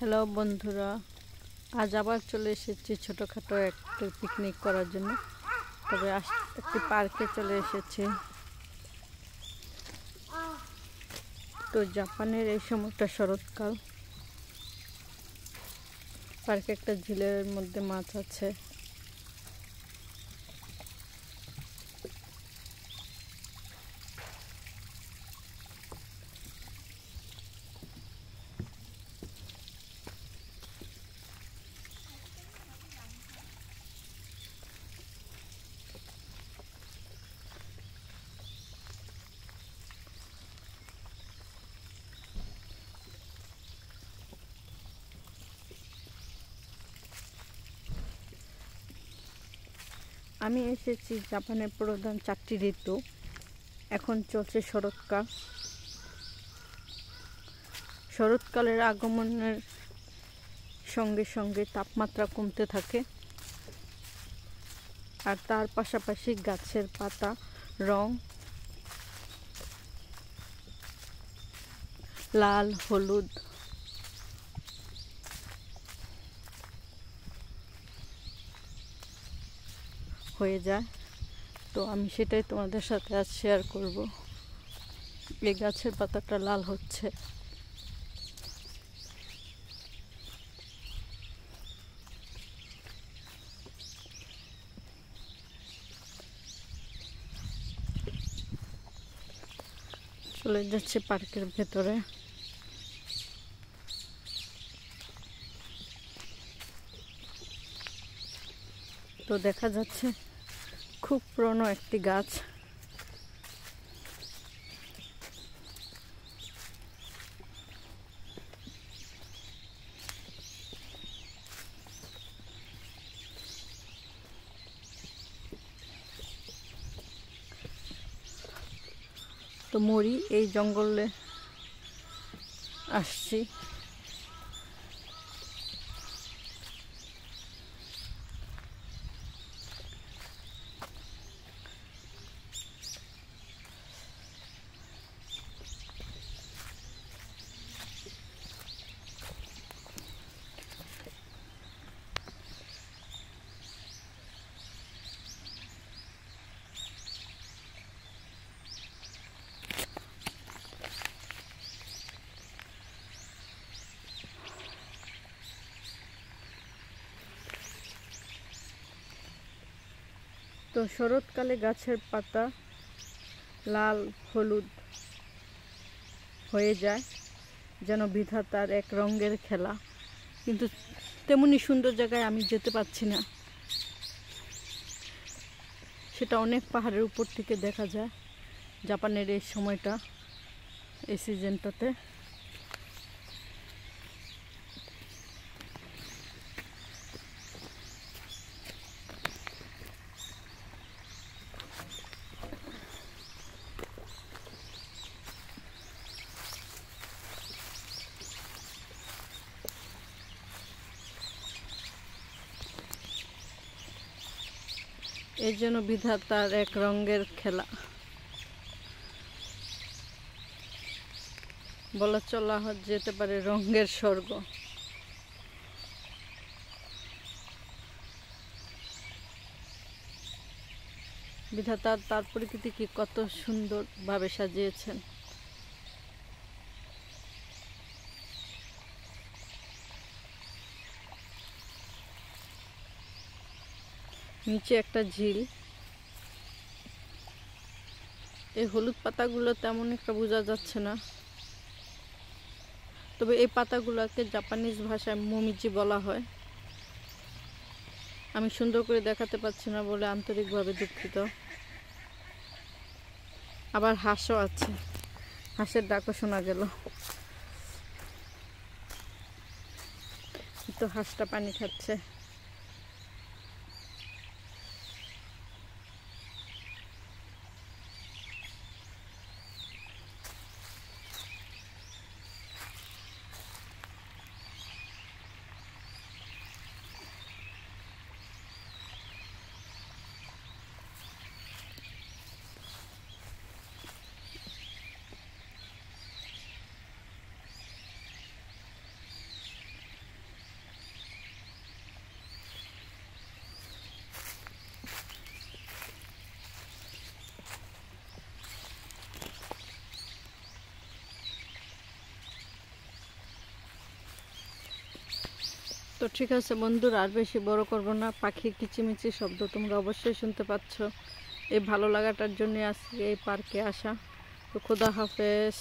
Hello বন্ধুরা, আজ আবার চলে এসেছি ছোটোখাটো একটা পিকনিক করার জন্য। তবে একটি পার্কে চলে এসেছি। তো জাপানের এই সময়টা শরৎকাল। পার্কে একটা ঝিলের মধ্যে মাছ আছে। আমি এসেছি জাপানের প্রধান 4টি ঋতু। এখন চলছে শরৎকাল। শরৎকালের আগমনের সঙ্গে সঙ্গে তাপমাত্রা কমতে থাকে, আর তার পাশাপাশি গাছের পাতা রং লাল হলুদ হয়ে যায়। তো আমি সেটাই তোমাদের সাথে আজ শেয়ার করব। এই গাছের পাতাটা লাল হচ্ছে। চলে যাচ্ছে পার্কের ভেতরে। তো দেখা যাচ্ছে খুব পুরনো একটি গাছ। তো মরি এই জঙ্গলে আসছি। তো শরৎকালে গাছের পাতা লাল হলুদ হয়ে যায়, যেন বিধাতার এক রঙের খেলা। কিন্তু তেমনি সুন্দর জায়গায় আমি যেতে পারছি না। সেটা অনেক পাহাড়ের উপর থেকে দেখা যায় জাপানের এই সময়টা, এই সিজনটাতে। এই জন্য বিধাতার এক রঙের খেলা বলা চলা যেতে পারে, রঙের স্বর্গ। বিধাতা তার প্রকৃতিকে কত সুন্দরভাবে সাজিয়েছেন। নিচে একটা ঝিল। এই হলুদ পাতাগুলো তেমন একটা বোঝা যাচ্ছে না, তবে এই পাতাগুলোকে জাপানিজ ভাষায় মোমিজি বলা হয়। আমি সুন্দর করে দেখাতে পারছি না বলে আন্তরিকভাবে দুঃখিত। আবার হাঁসও আছে, হাঁসের ডাকও শোনা গেল। তো হাঁসটা পানি খাচ্ছে। তো ঠিক আছে বন্ধুরা, আর বেশি বড় করব না। পাখির কিচিমিচি শব্দ তোমরা অবশ্যই শুনতে পাচ্ছ। এই ভালো লাগাটার জন্য আজকে এই পার্কে আসা। তো খোদা হাফেজ।